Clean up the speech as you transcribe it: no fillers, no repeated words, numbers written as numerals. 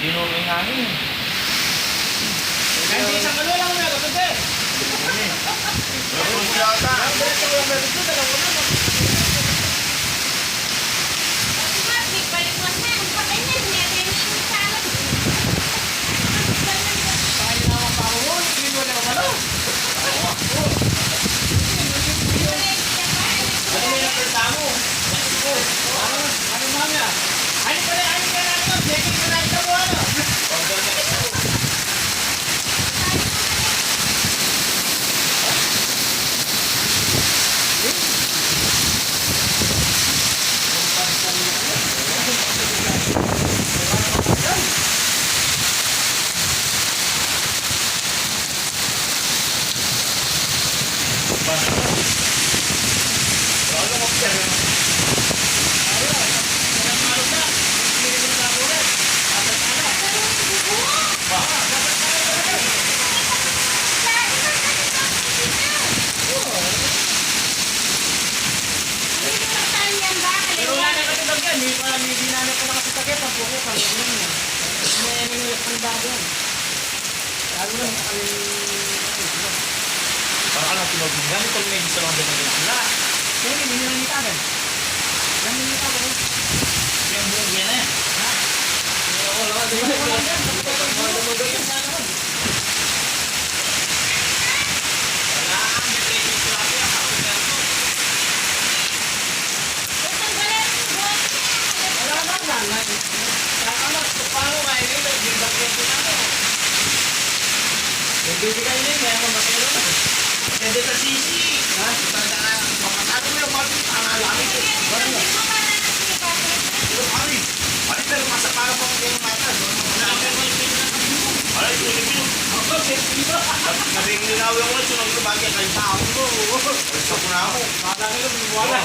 Dinuro yung hangin. Kahit isang ano lang meron ito eh. Meron yata. Meron ito, dalawa na. Kaya na ang pahon, hindi mo na ano. Ano yung nagpertamo? Ano mga? Ano pala, ano ka na ano? Checking ko na ito mo ano? Hindi na pa nakasasakit ang buko ka. May ang bago. Lalo lang kami. Para ka lang tinagin. Ganit kung may gusto lang din ng sila. Kaya hindi nyo nangita ba? Yan nangita ba? Yung buong yan eh. Wala ka din. Wala ka din. Bibigay niya, kaya ako matero na. Hindi ka sisi. Ha? Makasado mo yung mga pangalangin ko. Ano pero masapara pa ko yung mata. Ay, tuloy mo. Nabing nilawin ko, sunod ko bagay kay tao ko. Sa kuna ako. Wala ka lang, wala.